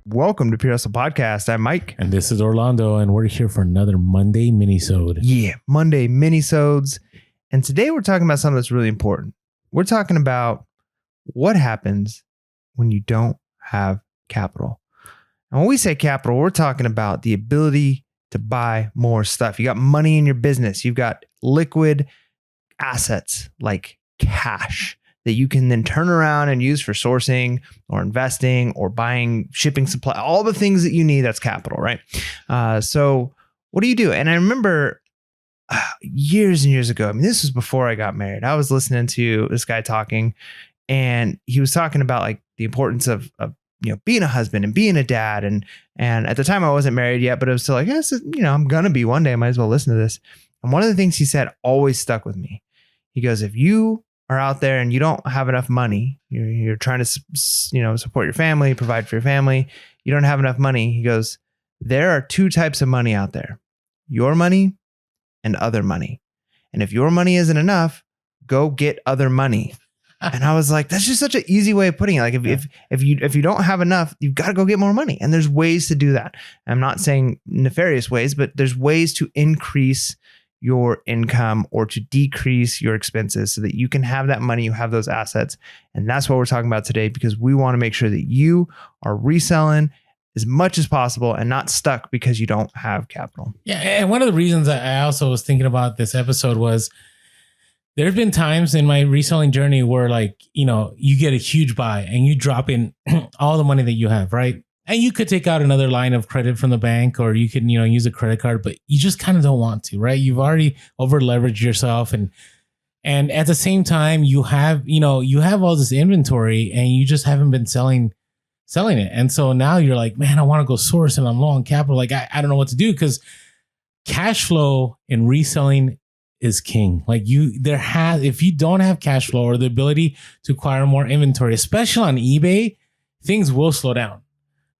Welcome to Resell Podcast. I'm Mike. And this is Orlando, and we're here for another Monday mini-sode. Yeah, Monday mini-sodes. And today we're talking about something that's really important. We're talking about what happens when you don't have capital. And when we say capital, we're talking about the ability to buy more stuff. You got money in your business. You've got liquid assets like cash that you can then turn around and use for sourcing or investing or buying shipping supply, all the things that you need. That's capital, right? So what do you do? And I remember years and years ago, I mean, this was before I got married. I was listening to this guy talking, and he was talking about like the importance of being a husband and being a dad. And at the time I wasn't married yet, but it was still like, yes, I'm going to be one day. I might as well listen to this. And one of the things he said always stuck with me. He goes, if you are out there and you don't have enough money, you're trying to, support your family, provide for your family, you don't have enough money. He goes, there are two types of money out there, your money and other money. And if your money isn't enough, go get other money. And I was like, that's just such an easy way of putting it. Like if you don't have enough, you've got to go get more money. And there's ways to do that. I'm not saying nefarious ways, but there's ways to increase your income or to decrease your expenses so that you can have that money, you have those assets. And that's what we're talking about today, because we want to make sure that you are reselling as much as possible and not stuck because you don't have capital. Yeah. And one of the reasons I also was thinking about this episode was there's been times in my reselling journey where you get a huge buy and you drop in all the money that you have, right? And you could take out another line of credit from the bank, or you could, use a credit card, but you just kind of don't want to, right? You've already over leveraged yourself. And at the same time, you have all this inventory and you just haven't been selling it. And so now you're like, man, I want to go source and I'm low on capital. Like, I don't know what to do, because cash flow in reselling is king. If you don't have cash flow or the ability to acquire more inventory, especially on eBay, things will slow down.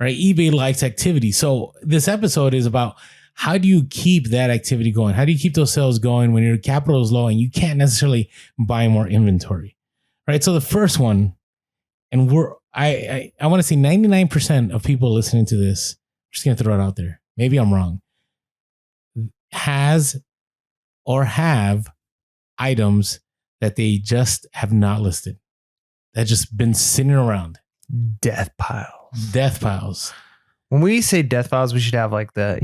Right? eBay likes activity. So this episode is about how do you keep that activity going? How do you keep those sales going when your capital is low and you can't necessarily buy more inventory? Right? So the first one, and I want to say 99% of people listening to this, I'm just going to throw it out there. Maybe I'm wrong. Has or have items that they just have not listed. That just been sitting around. Death piles. When we say death piles, we should have like the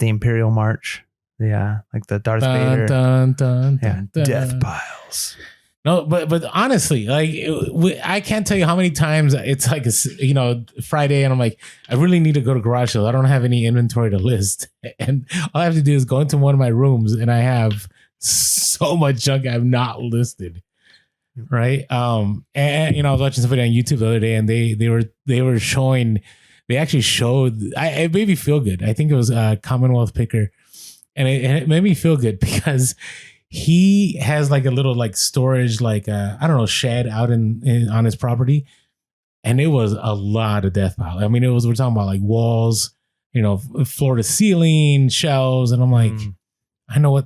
Imperial March? Yeah, like the Darth Vader. Death piles. No, but honestly, I can't tell you how many times it's like Friday, and I'm like, I really need to go to garage sale. I don't have any inventory to list, and all I have to do is go into one of my rooms, and I have so much junk I've not listed. Right. And I was watching somebody on YouTube the other day, and they actually showed, it made me feel good. I think it was Commonwealth Picker. And it made me feel good because he has like a little storage, shed out on his property. And it was a lot of death pile. I mean, we're talking about like walls, floor to ceiling, shelves. And I'm like,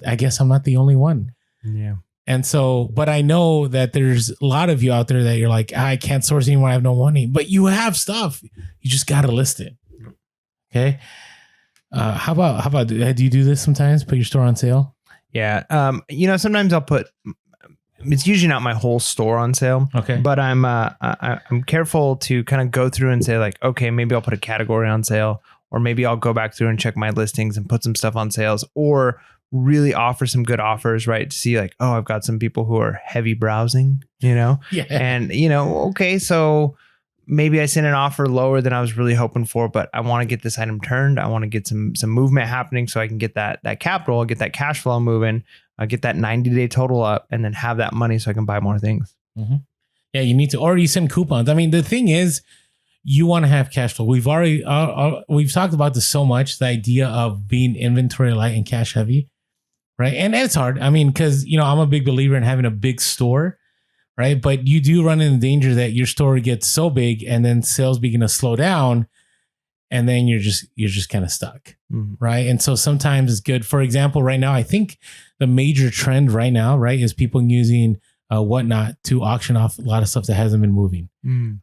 I guess I'm not the only one. Yeah. And so, but I know that there's a lot of you out there that you're like, I can't source anymore. I have no money, but you have stuff. You just got to list it. Okay. How about, do you do this sometimes? Put your store on sale? Yeah. Sometimes I'll put, it's usually not my whole store on sale. Okay. But I'm careful to kind of go through and say like, okay, maybe I'll put a category on sale, or maybe I'll go back through and check my listings and put some stuff on sales, or really offer some good offers, right? To see like, oh, I've got some people who are heavy browsing, Yeah. And, okay, so maybe I send an offer lower than I was really hoping for, but I want to get this item turned. I want to get some movement happening so I can get that capital, get that cash flow moving, get that 90-day total up, and then have that money so I can buy more things. Mm-hmm. Yeah, you need to, or you send coupons. I mean, the thing is, you want to have cash flow. We've already, we've talked about this so much, the idea of being inventory light and cash heavy. Right. And it's hard. I mean, because, I'm a big believer in having a big store. Right. But you do run into danger that your store gets so big and then sales begin to slow down. And then you're just kind of stuck. Mm-hmm. Right. And so sometimes it's good. For example, right now, I think the major trend right now, right, is people using Whatnot to auction off a lot of stuff that hasn't been moving.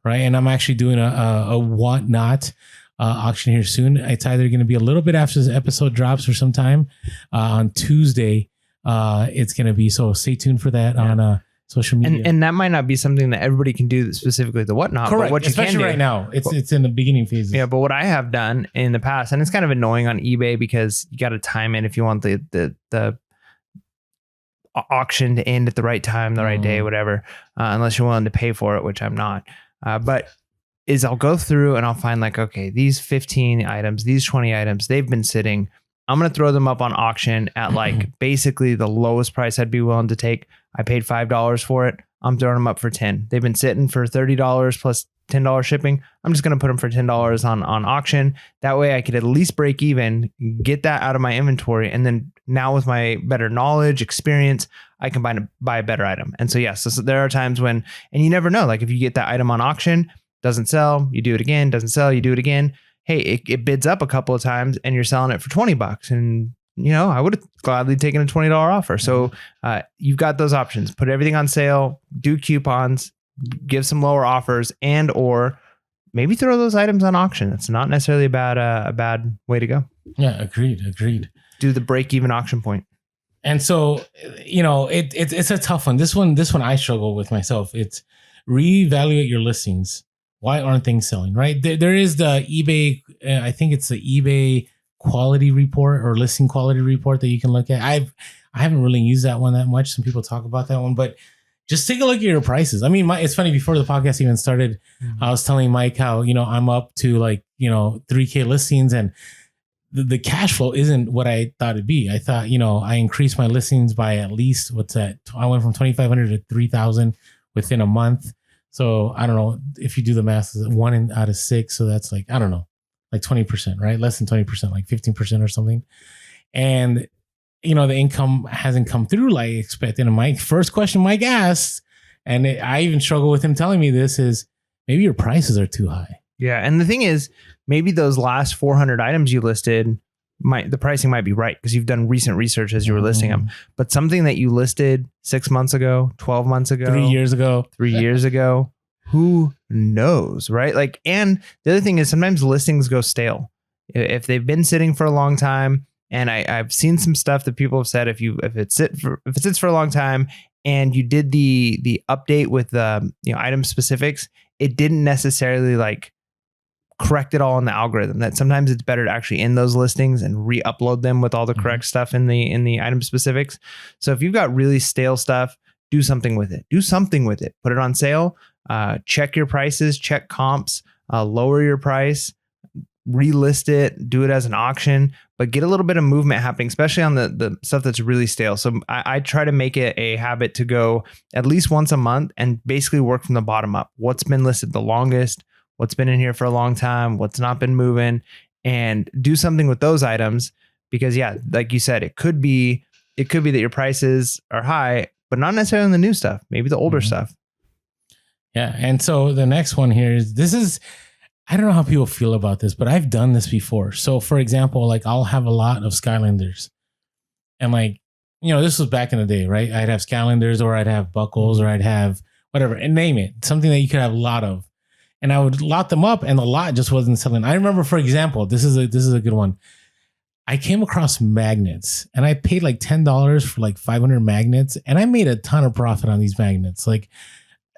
Right. And I'm actually doing a Whatnot auction here soon. It's either going to be a little bit after this episode drops or sometime on Tuesday. It's going to be, so stay tuned for that on social media. And that might not be something that everybody can do specifically the Whatnot. Correct. But what especially you can do, right now. It's in the beginning phases. Yeah, but what I have done in the past, and it's kind of annoying on eBay because you got to time it if you want the auction to end at the right time, the right day, whatever, unless you're willing to pay for it, which I'm not. But is I'll go through and I'll find like, okay, these 15 items, these 20 items, they've been sitting. I'm going to throw them up on auction at like basically the lowest price I'd be willing to take. I paid $5 for it. I'm throwing them up for 10. They've been sitting for $30 plus $10 shipping. I'm just going to put them for $10 on auction. That way I could at least break even, get that out of my inventory. And then now with my better knowledge, experience, I can buy a better item. And so, yes, so there are times when, and you never know, like if you get that item on auction, doesn't sell, you do it again, doesn't sell, you do it again. Hey, it bids up a couple of times and you're selling it for $20. And, you know, I would have gladly taken a $20 offer. So you've got those options. Put everything on sale, do coupons, give some lower offers, and or maybe throw those items on auction. That's not necessarily a bad way to go. Yeah, agreed. Do the break-even auction point. And so, you know, it's a tough one. This one I struggle with myself. It's reevaluate your listings. Why aren't things selling, right? There is the eBay, I think it's the eBay quality report or listing quality report that you can look at. I haven't really used that one that much. Some people talk about that one, but just take a look at your prices. I mean, it's funny, before the podcast even started, I was telling Mike how, you know, I'm up to like, you know, 3K listings, and the cash flow isn't what I thought it'd be. I thought, you know, I increased my listings by at least, what's that? I went from 2,500 to 3,000 within a month. So I don't know if you do the math, is it 1 out of 6? So that's like, I don't know, like 20%, right? Less than 20%, like 15% or something. And, you know, the income hasn't come through like expected. And my first question Mike asked, and I even struggle with him telling me this, is maybe your prices are too high. Yeah. And the thing is, maybe those last 400 items you listed, the pricing might be right because you've done recent research as you were listing them. But something that you listed 6 months ago, 12 months ago, 3 years ago, who knows, right? Like, and the other thing is sometimes listings go stale if they've been sitting for a long time. And I've seen some stuff that people have said if it sits for a long time and you did the update with the item specifics, it didn't necessarily like correct it all in the algorithm. That sometimes it's better to actually end those listings and re-upload them with all the correct stuff in the item specifics. So if you've got really stale stuff, do something with it. Put it on sale. Check your prices, check comps, lower your price, relist it, do it as an auction, but get a little bit of movement happening, especially on the stuff that's really stale. So I try to make it a habit to go at least once a month and basically work from the bottom up. What's been listed the longest? What's been in here for a long time? What's not been moving? And do something with those items, because yeah, like you said, it could be that your prices are high, but not necessarily on the new stuff, maybe the older stuff. Yeah. And so the next one here is, I don't know how people feel about this, but I've done this before. So for example, like I'll have a lot of Skylanders, and like, you know, this was back in the day, right? I'd have Skylanders, or I'd have buckles, or I'd have whatever, and name it, something that you could have a lot of. And I would lot them up and the lot just wasn't selling. I remember, for example, this is a good one. I came across magnets and I paid like $10 for like 500 magnets, and I made a ton of profit on these magnets. Like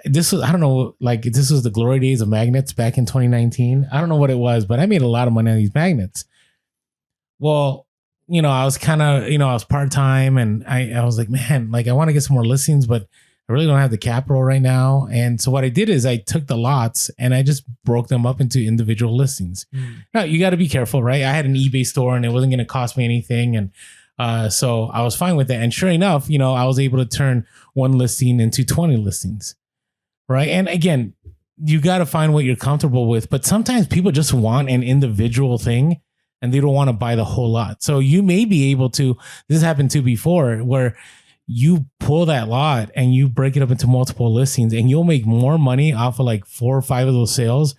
this was, I don't know, like this was the glory days of magnets back in 2019. I don't know what it was, but I made a lot of money on these magnets. Well, you know, I was kind of, you know, I was part-time, and I was like, man, like I want to get some more listings, but I really don't have the capital right now. And so what I did is I took the lots and I just broke them up into individual listings. Now you got to be careful, right? I had an eBay store and it wasn't going to cost me anything. And so I was fine with that. And sure enough, you know, I was able to turn one listing into 20 listings. Right. And again, you got to find what you're comfortable with. But sometimes people just want an individual thing and they don't want to buy the whole lot. So you may be able to, this happened to before, where you pull that lot and you break it up into multiple listings, and you'll make more money off of like 4 or 5 of those sales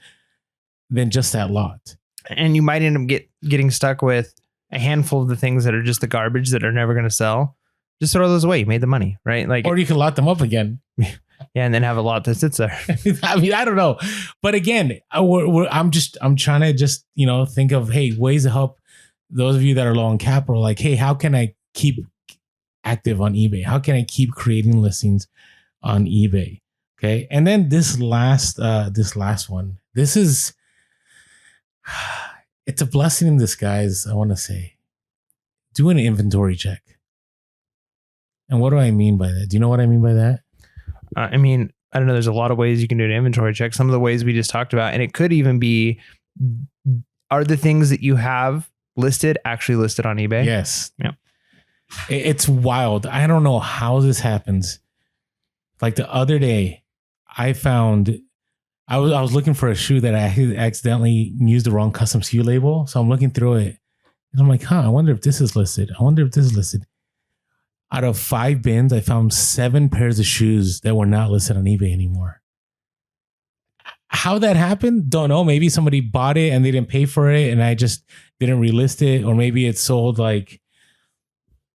than just that lot. And you might end up getting stuck with a handful of the things that are just the garbage that are never going to sell. Just throw those away. You made the money, right? Like, or you can lock them up again. yeah, and then have a lot that sits there. I mean, I don't know, but again, I'm trying to just think of ways to help those of you that are low on capital. Like, hey, how can I keep active on eBay? How can I keep creating listings on eBay? Okay, and then this last one, this is it's a blessing in disguise. I want to say, do an inventory check. And what do I mean by that? Do you know what I mean by that? I mean, I don't know. There's a lot of ways you can do an inventory check. Some of the ways we just talked about, and it could even be, are the things that you have listed actually listed on eBay? Yes. Yeah. It's wild. I don't know how this happens. Like the other day, I found I was looking for a shoe that I accidentally used the wrong custom SKU label. So I'm looking through it, and I'm like, I wonder if this is listed. Out of 5 bins, I found 7 pairs of shoes that were not listed on eBay anymore. How that happened, don't know. Maybe somebody bought it and they didn't pay for it, and I just didn't relist it, or maybe it sold like,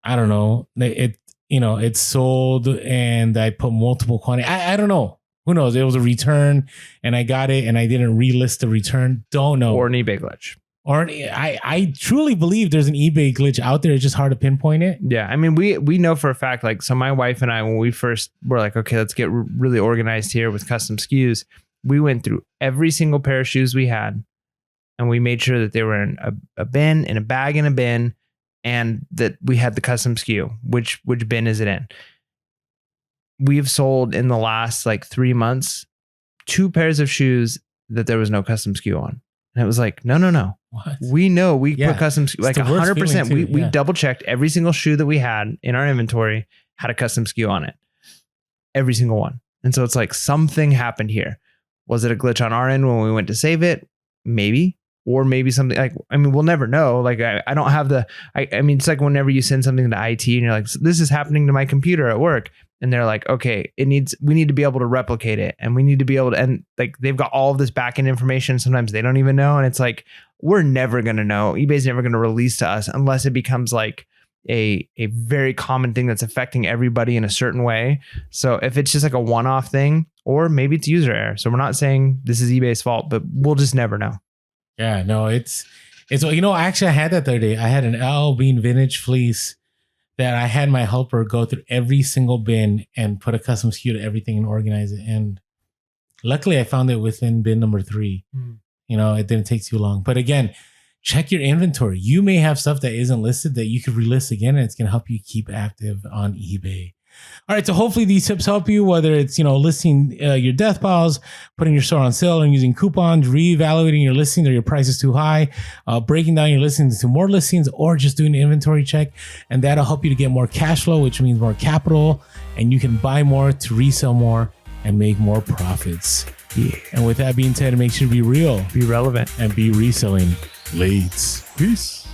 I don't know. It sold and I put multiple quantity. I don't know. Who knows? It was a return and I got it and I didn't relist the return. Don't know. Or an eBay glitch. Or I truly believe there's an eBay glitch out there. It's just hard to pinpoint it. Yeah. I mean, we know for a fact, like, so my wife and I, when we first were like, okay, let's get really organized here with custom SKUs, we went through every single pair of shoes we had and we made sure that they were in a bin, in a bag, in a bin, and that we had the custom SKU. Which bin is it in? We've sold in the last like 3 months 2 pairs of shoes that there was no custom SKU on. And it was like, no. What? We know we put custom, like 100%. We Yeah. double checked every single shoe that we had in our inventory had a custom SKU on it. Every single one. And so it's like something happened here. Was it a glitch on our end when we went to save it? Maybe. Or maybe something like, I mean, we'll never know. Like, I don't have I mean, it's like whenever you send something to IT and you're like, this is happening to my computer at work. And they're like, okay, we need to be able to replicate it. And we need to be able to, and like, they've got all of this backend information. Sometimes they don't even know. And it's like, we're never going to know. eBay's never going to release to us unless it becomes like a very common thing that's affecting everybody in a certain way. So if it's just like a one-off thing, or maybe it's user error. So we're not saying this is eBay's fault, but we'll just never know. Yeah, no, it's actually I had that the other day. I had an L Bean vintage fleece that I had my helper go through every single bin and put a custom SKU to everything and organize it. And luckily I found it within bin number 3. It didn't take too long. But again, check your inventory. You may have stuff that isn't listed that you could relist again, and it's going to help you keep active on eBay. All right, so hopefully these tips help you, whether it's, listing your death piles, putting your store on sale and using coupons, reevaluating your listing or your price is too high, breaking down your listings into more listings, or just doing an inventory check. And that'll help you to get more cash flow, which means more capital, and you can buy more to resell more and make more profits. Yeah. And with that being said, make sure to be real, Be relevant, and be reselling late. Peace.